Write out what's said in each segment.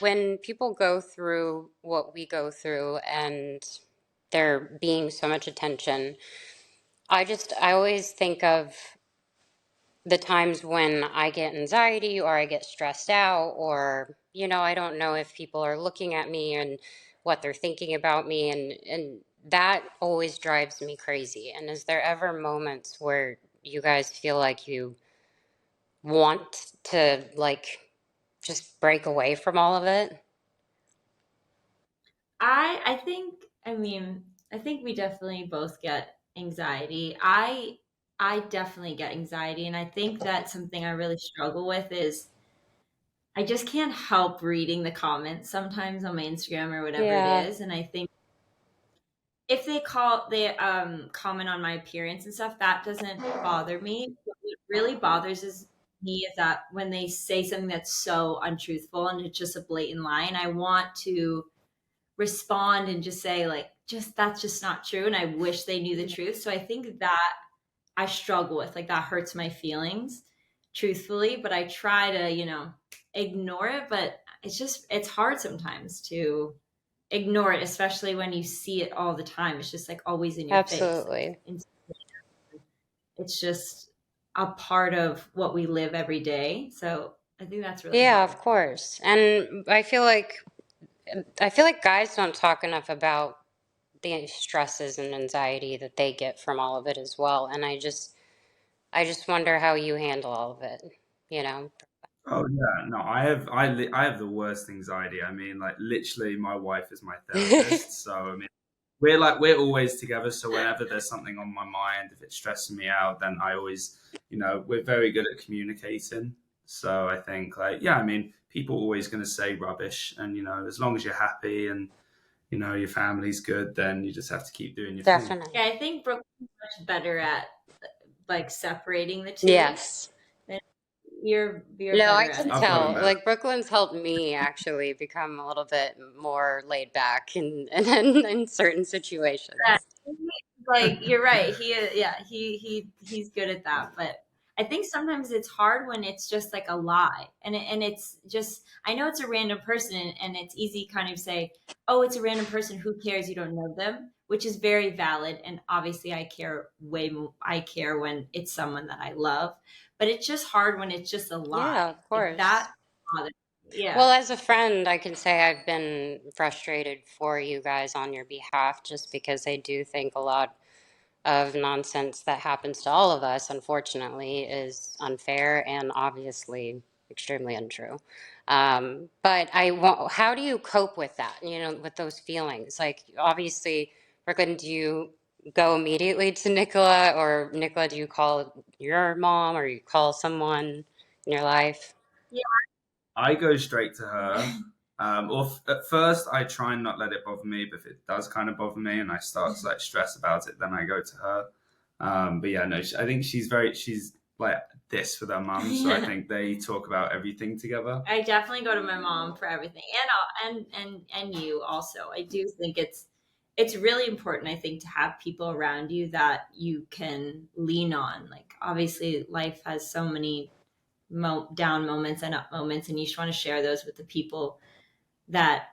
when people go through what we go through and there being so much attention, I always think of the times when I get anxiety or I get stressed out, or, I don't know if people are looking at me and what they're thinking about me. And that always drives me crazy. And is there ever moments where you guys feel like you want to, like, just break away from all of it? I think, I mean, I think we definitely both get anxiety. I definitely get anxiety, and I think that something I really struggle with is I just can't help reading the comments sometimes on my Instagram or whatever it Yeah, is, and I think if they comment on my appearance and stuff, that doesn't bother me. What really bothers me is that when they say something that's so untruthful and it's just a blatant lie, and I want to respond and just say like, just that's just not true, and I wish they knew the truth. So I think that I struggle with, like, that hurts my feelings, truthfully, but I try to, ignore it, but it's hard sometimes to ignore it, especially when you see it all the time. It's just like always in your face. Like, absolutely. it's just a part of what we live every day. So I think that's really Yeah, hard. of course. And I feel like guys don't talk enough about the stresses and anxiety that they get from all of it as well. And I just wonder how you handle all of it, you know? Oh yeah, no, I have the worst anxiety. I mean, like literally, my wife is my therapist. So I mean, we're always together. So whenever there's something on my mind, if it's stressing me out, then I always, we're very good at communicating. So I think like yeah, I mean, people are always going to say rubbish, and as long as you're happy and your family's good, then you just have to keep doing your thing. Definitely. Yeah, I think Brooklyn's much better at like separating the two. Yes. And you're No, I better at can it I've gotten tell. too. better. Like Brooklyn's helped me actually become a little bit more laid back in certain Yeah, situations. like you're right. He is, yeah, he's good at that. But I think sometimes it's hard when it's just like a lie, and it's just, I know it's a random person, and it's easy kind of say, oh, it's a random person. Who cares? You don't know them, which is very valid. And obviously, I care way more. I care when it's someone that I love, but it's just hard when it's just a Yeah, lie. of Like course. that bothers me. Yeah. Well, as a friend, I can say I've been frustrated for you guys on your behalf just because I do think a lot of nonsense that happens to all of us, unfortunately, is unfair and obviously extremely untrue. But how do you cope with that, with those feelings? Like, obviously, Brooklyn, do you go immediately to Nicola, or Nicola, do you call your mom or you call someone in your life? I go straight to her. At first, I try and not let it bother me, but if it does kind of bother me and I start to like stress about it, then I go to her. But yeah, no, I think she's like this with her mum, so I Yeah. think they talk about everything together. I definitely go to my mom for everything, and you also. I do think it's really important. I think to have people around you that you can lean on. Like, obviously, life has so many down moments and up moments, and you just want to share those with the people that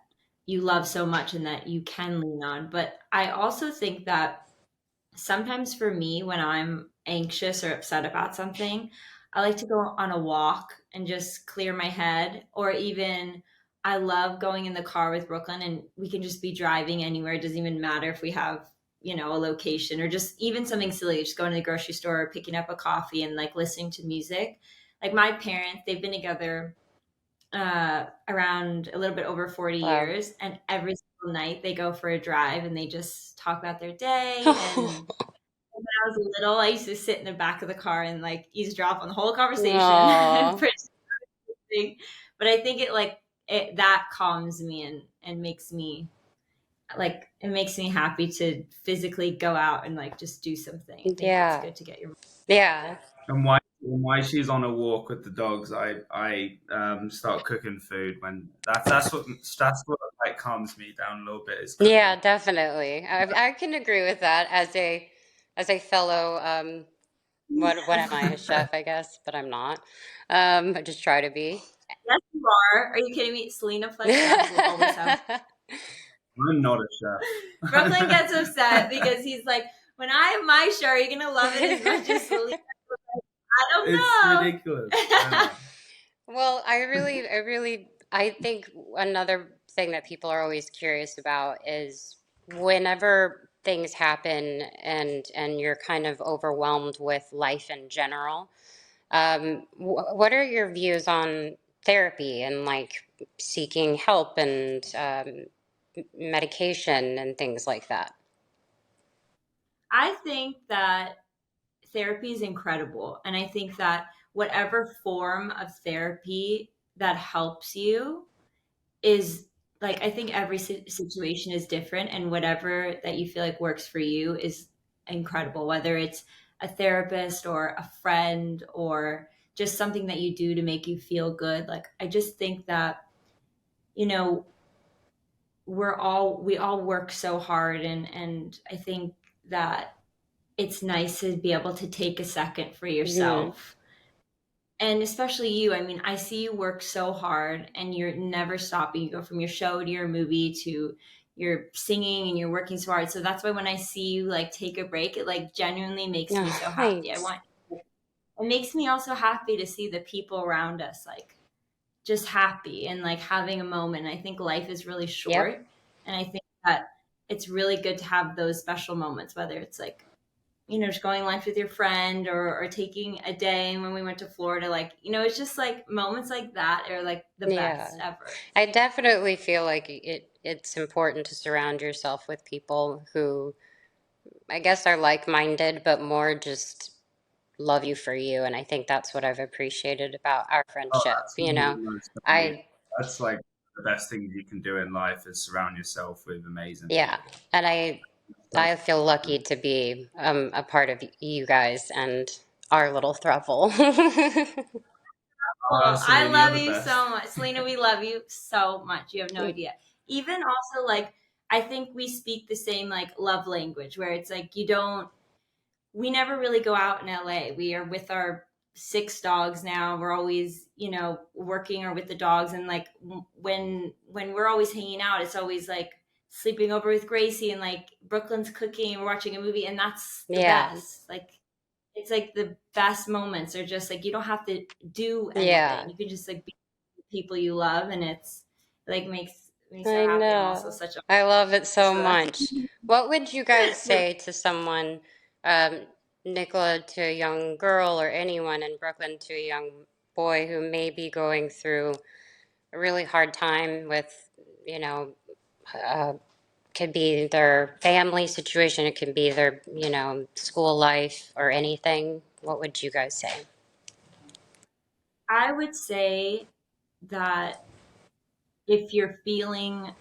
you love so much and that you can lean on. But I also think that sometimes for me, when I'm anxious or upset about something, I like to go on a walk and just clear my head. Or even, I love going in the car with Brooklyn, and we can just be driving anywhere. It doesn't even matter if we have, a location, or just even something silly, just going to the grocery store, picking up a coffee, and like listening to music. Like, my parents, they've been together around a little bit over 40 Wow. years, and every single night they go for a drive and they just talk about their day. And when I was little, I used to sit in the back of the car and like eavesdrop on the whole conversation and Oh, pretend thing. But I think it that calms me, and makes me, like, it makes me happy to physically go out and like just do something. I think it's yeah. good to get your Yeah. And why she's on a walk with the dogs, I start cooking food when that's what like calms me down a little bit is Yeah, cooking. definitely. I can agree with that as a fellow what am I, a chef, I guess, but I'm not. I just try to be. bar. Are you kidding me? Selena plus chef will always have. I'm not a chef. Brooklyn gets upset because he's like, when I have my show, are you gonna love it as much as Selena? I don't It's know. ridiculous. Yeah. Well, I think another thing that people are always curious about is whenever things happen and you're kind of overwhelmed with life in general, what are your views on therapy and like seeking help and medication and things like that? I think that therapy is incredible. And I think that whatever form of therapy that helps you is like, I think every situation is different, and whatever that you feel like works for you is incredible, whether it's a therapist or a friend or just something that you do to make you feel good. Like, I just think that, you know, we all work so hard, and I think that it's nice to be able to take a second for Hmm. yourself. And especially you, I mean, I see you work so hard and you're never stopping. You go from your show to your movie to your singing, and you're working so hard. So that's why when I see you like take a break, it like genuinely makes me Oh, so happy. thanks. It makes me also happy to see the people around us like just happy and like having a moment. I think life is really Yep. short, and I think that it's really good to have those special moments, whether it's like, you know, just going lunch with your friend, or taking a day. And when we went to Florida, like, you know, it's just like moments like that are like the Yeah. best ever. I definitely feel like it's important to surround yourself with people who I guess are like-minded, but more just love you for you. And I think that's what I've appreciated about our Oh, friendship. absolutely. Most definitely. I, That's like the best thing you can do in life is surround yourself with amazing yeah, people. and So, I feel lucky to be a part of you guys and our little throuple. Well, I Selena, you're love the you best. so much. Selena, we love you so much. You have no idea. Even also, like, I think we speak the same, like, love language, where it's like, we never really go out in LA. We are with our six dogs now. We're always, you know, working or with the dogs. And like, when we're always hanging out, it's always like sleeping over with Gracie, and like Brooklyn's cooking and we're watching a movie. And that's the Yeah, best. Like, it's like the best moments are just like, you don't have to do yeah, anything. You can just like be with the people you love. And it's like makes me so I happy. I'm also know. such a, I love it so so that's much. What would you guys the, say to someone, um, Nicola to a young girl or anyone in Brooklyn to a young boy who may be going through a really hard time with, you know, uh, could be their family situation, it could be their, school life or anything. What would you guys say? I would say that if you're feeling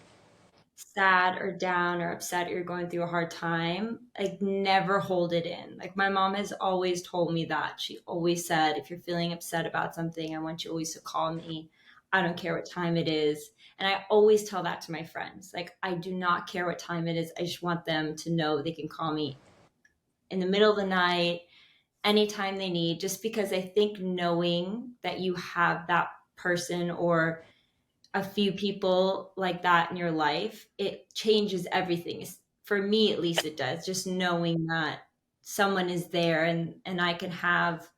sad or down or upset, or you're going through a hard time, like never hold it in. Like, my mom has always told me that. She always said, if you're feeling upset about something, I want you always to call me. I don't care what time it is. And I always tell that to my friends. Like, I do not care what time it is. I just want them to know they can call me in the middle of the night, anytime they need, just because I think knowing that you have that person or a few people like that in your life, it changes everything. For me, at least, it does. Just knowing that someone is there, and I can have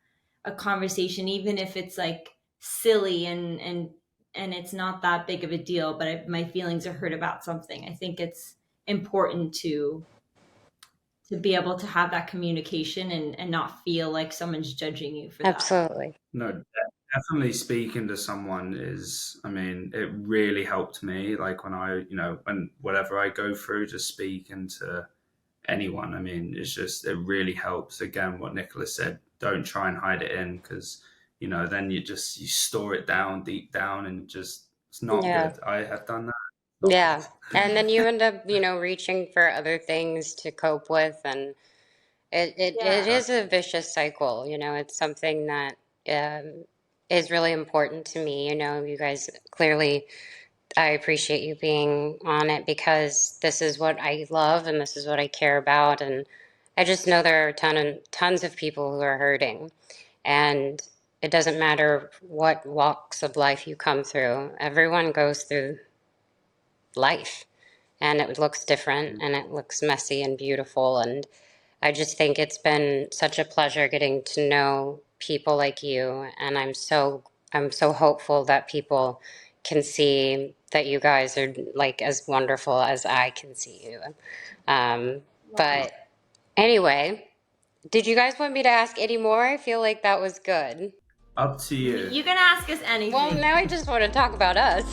a conversation, even if it's like silly, and it's not that big of a deal, but my feelings are hurt about something. I think it's important to be able to have that communication, and not feel like someone's judging you for that. Absolutely. No, definitely speaking to someone is, I mean, it really helped me. Like when when whatever I go through, just speaking to anyone, I mean, it really helps. Again, what Nicholas said, don't try and hide it in because, then you store it down deep down and it's not Yeah. good. I have done that. Not Yeah. good. And then you end up, reaching for other things to cope with. And it Yeah. is a Exactly. vicious cycle. It's something that um, is really important to me. You guys clearly, I appreciate you being on it because this is what I love and this is what I care about. And I just know there are tons of people who are hurting. And It doesn't matter what walks of life you come through. Everyone goes through life, and it looks different, and it looks messy and beautiful. And I just think it's been such a pleasure getting to know people like you, and I'm so hopeful that people can see that you guys are like as wonderful as I can see you. But anyway, did you guys want me to ask any more? I feel like that was good. Up to you. You can ask us anything. Well, now I just want to talk about us.